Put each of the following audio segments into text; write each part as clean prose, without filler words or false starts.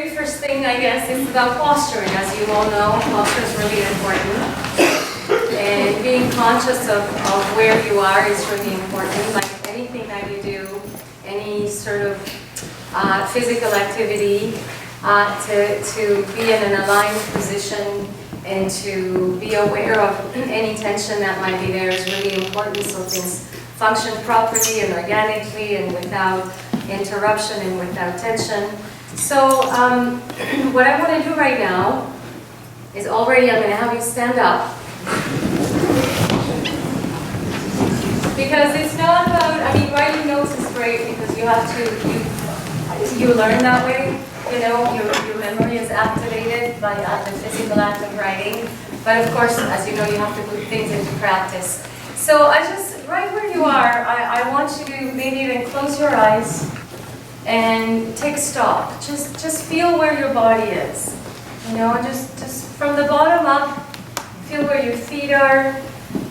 very first thing, I guess, is about posturing. As you all know, posture is really important. And being conscious of where you are is really important. Like anything that you do, any sort of physical activity, to be in an aligned position and to be aware of any tension that might be there is really important, so things function properly and organically and without interruption and without tension. So what I want to do right now is I'm going to have you stand up. Because it's not about, writing notes is great because you have to, you learn that way. You know, your memory is activated by the physical act of writing. But of course, as you know, you have to put things into practice. So right where you are, I want you to maybe even close your eyes and take stock. Just feel where your body is. You know, just from the bottom up, feel where your feet are.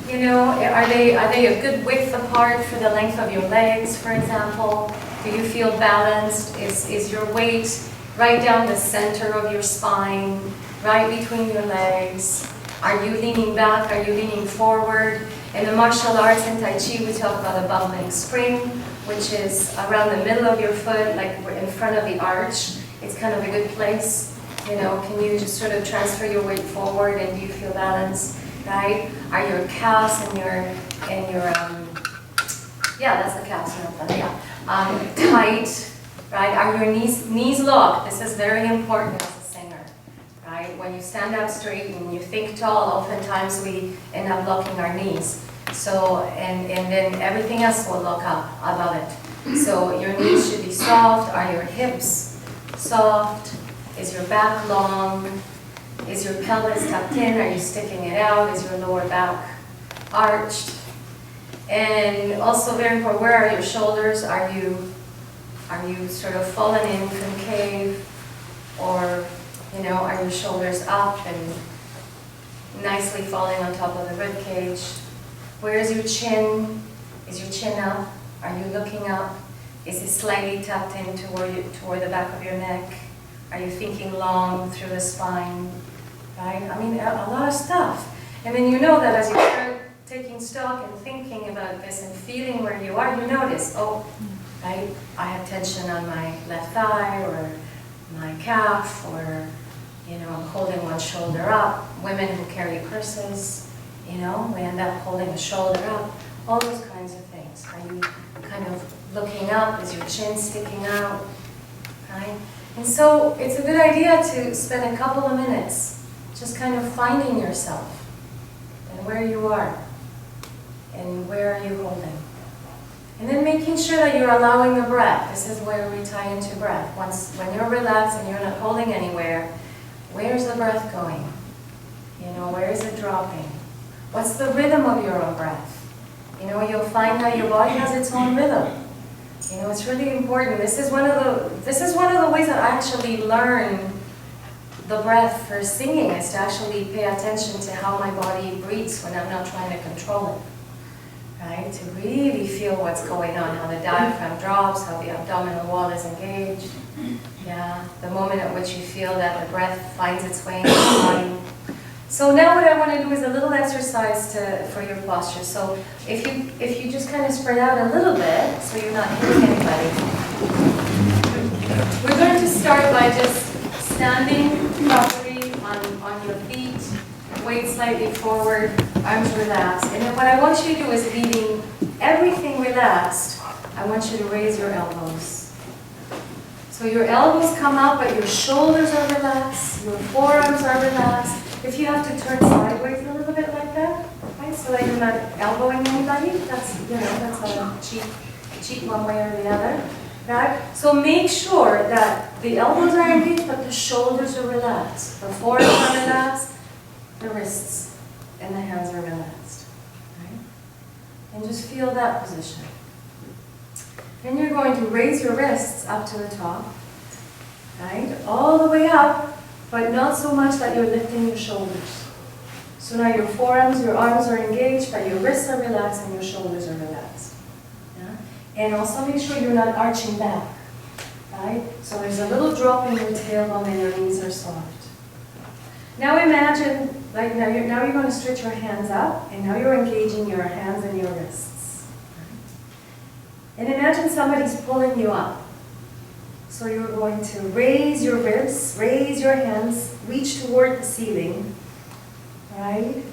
You know, are they a good width apart for the length of your legs, for example? Do you feel balanced? Is your weight right down the center of your spine, right between your legs? Are you leaning back? Are you leaning forward? In the martial arts and Tai Chi, we talk about a bubbling spring, which is around the middle of your foot, like in front of the arch. It's kind of a good place. You know, can you just sort of transfer your weight forward and do you feel balanced, right? Are your calves and your yeah, that's the calves, tight, right? Are your knees locked? This is very important as a singer, right? When you stand up straight and you think tall, oftentimes we end up locking our knees. So, and then everything else will lock up above it. So your knees should be soft. Are your hips soft? Is your back long? Is your pelvis tucked in? Are you sticking it out? Is your lower back arched? And also very important, where are your shoulders? Are you sort of fallen in concave? Or, you know, are your shoulders up and nicely falling on top of the rib cage? Where is your chin? Is your chin up? Are you looking up? Is it slightly tucked in toward the back of your neck? Are you thinking long through the spine? Right? A lot of stuff. And then you know that as you start taking stock and thinking about this and feeling where you are, you notice, oh, right, I have tension on my left thigh or my calf, or, you know, I'm holding one shoulder up. Women who carry purses, you know, we end up holding a shoulder up. All those kinds of things. Are you kind of looking up? Is your chin sticking out? Right? And so it's a good idea to spend a couple of minutes just kind of finding yourself and where you are and where are you holding. And then making sure that you're allowing the breath. This is where we tie into breath. When you're relaxed and you're not holding anywhere, where's the breath going? You know, where is it dropping? What's the rhythm of your own breath? You know, you'll find that your body has its own rhythm. You know, it's really important. This is one of the ways that I actually learn the breath for singing, is to actually pay attention to how my body breathes when I'm not trying to control it. Right? To really feel what's going on, how the diaphragm drops, how the abdominal wall is engaged. Yeah, the moment at which you feel that the breath finds its way into the body. So now what I want to do is a little exercise for your posture. So if you just kind of spread out a little bit, so you're not hitting anybody. We're going to start by just standing properly on your feet, weight slightly forward, arms relaxed. And then what I want you to do is, leaving everything relaxed, I want you to raise your elbows. So your elbows come up, but your shoulders are relaxed, your forearms are relaxed. If you have to turn sideways a little bit like that, right, so that you're not elbowing anybody, that's, you know, that's a cheat one way or the other, right? So make sure that the elbows are engaged, but the shoulders are relaxed. The forearms are relaxed, the wrists and the hands are relaxed, right? And just feel that position. Then you're going to raise your wrists up to the top, right? All the way up, but not so much that you're lifting your shoulders. So now your forearms, your arms are engaged, but your wrists are relaxed and your shoulders are relaxed. Yeah? And also make sure you're not arching back. right? So there's a little drop in your tailbone and your knees are soft. Now imagine, like now you're going to stretch your hands up, and now you're engaging your hands and your wrists. And imagine somebody's pulling you up. So you're going to raise your ribs, raise your hands, reach toward the ceiling, right?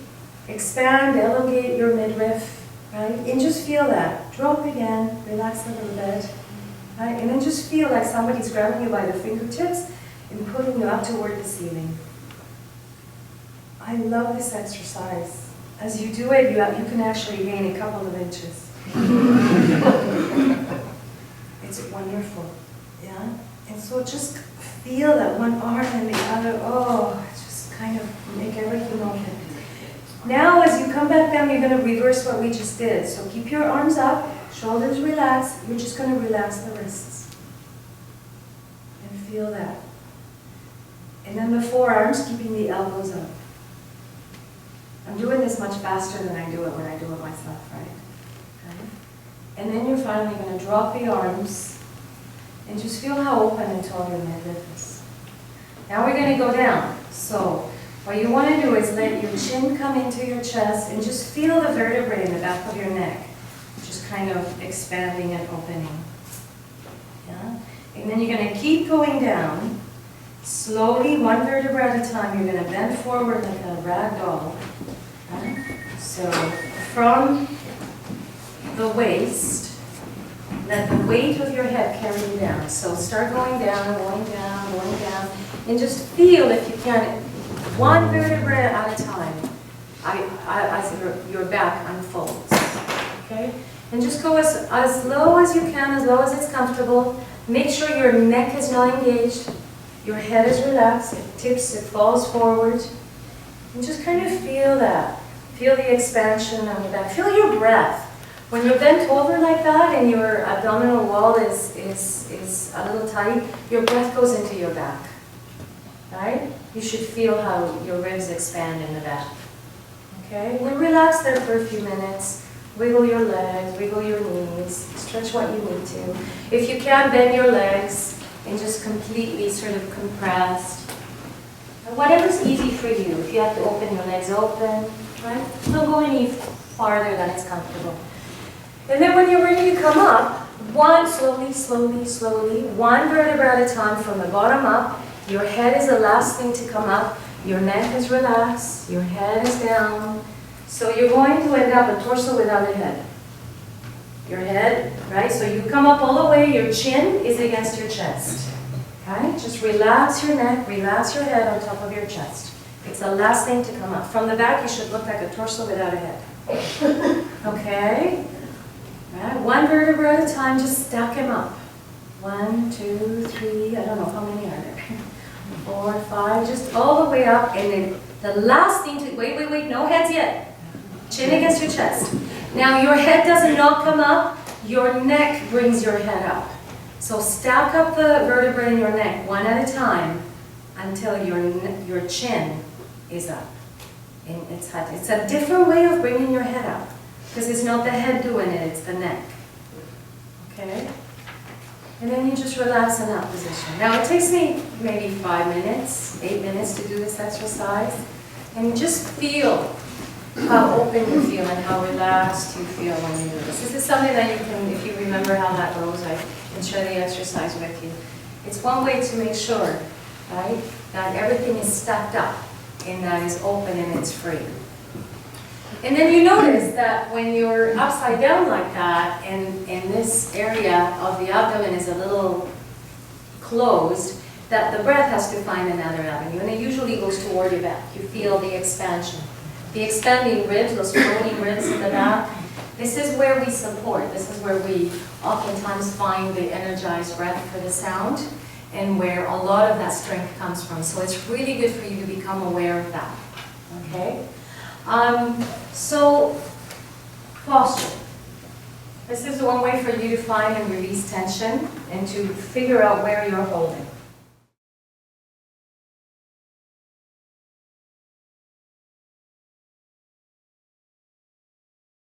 Expand, elongate your midriff, right? And just feel that. Drop again, relax a little bit, right? And then just feel like somebody's grabbing you by the fingertips and pulling you up toward the ceiling. I love this exercise. As you do it, you can actually gain a couple of inches. It's wonderful, yeah? And so just feel that one arm and the other, oh, just kind of make everything open. Now as you come back down, you're going to reverse what we just did. So keep your arms up, shoulders relaxed. You're just going to relax the wrists. And feel that. And then the forearms, keeping the elbows up. I'm doing this much faster than I do it when I do it myself, right? Okay. And then you're finally going to drop the arms and just feel how open and tall your midriff is. Now we're going to go down. So what you want to do is let your chin come into your chest and just feel the vertebrae in the back of your neck, just kind of expanding and opening. Yeah? And then you're going to keep going down. Slowly, one vertebra at a time, you're going to bend forward like a rag doll. Okay? So from the waist, let the weight of your head carry you down. So start going down, going down, going down, and just feel, if you can, one vertebra at a time as your back unfolds. Okay? And just go as low as you can, as low as it's comfortable. Make sure your neck is not engaged. Your head is relaxed, it tips, it falls forward. And just kind of feel that. Feel the expansion on your back. Feel your breath. When you're bent over like that and your abdominal wall is a little tight, your breath goes into your back. Right? You should feel how your ribs expand in the back. Okay? And relax there for a few minutes. Wiggle your legs, wiggle your knees, stretch what you need to. If you can, bend your legs. And just completely sort of compressed. And whatever's easy for you. If you have to open your legs open, right? Don't go any farther than it's comfortable. And then when you're ready to come up, one, slowly, one vertebra at a time from the bottom up. Your head is the last thing to come up. Your neck is relaxed. Your head is down. So you're going to end up a torso without a head. Your head, right? So you come up all the way, your chin is against your chest. Okay? Just relax your neck, relax your head on top of your chest. It's the last thing to come up. From the back, you should look like a torso without a head. Okay? Right? One vertebra at a time, just stack them up. 1, 2, 3, I don't know how many are there. 4, 5, just all the way up. And then the last thing to, wait, no heads yet. Chin against your chest. Now your head does not come up, your neck brings your head up. So stack up the vertebrae in your neck one at a time until your chin is up. And it's a different way of bringing your head up because it's not the head doing it, it's the neck. Okay? And then you just relax in that position. Now it takes me maybe 5 minutes, 8 minutes to do this exercise. And you just feel how open you feel and how relaxed you feel when you do this. This is something that you can, if you remember how that goes, I can share the exercise with you. It's one way to make sure, right, that everything is stacked up and that is open and it's free. And then you notice that when you're upside down like that and this area of the abdomen is a little closed, that the breath has to find another avenue, and it usually goes toward your back. You feel the expansion. The expanding ribs, those floating ribs in the back, this is where we support. This is where we oftentimes find the energized breath for the sound and where a lot of that strength comes from. So it's really good for you to become aware of that. Okay? So, posture. This is one way for you to find and release tension and to figure out where you're holding.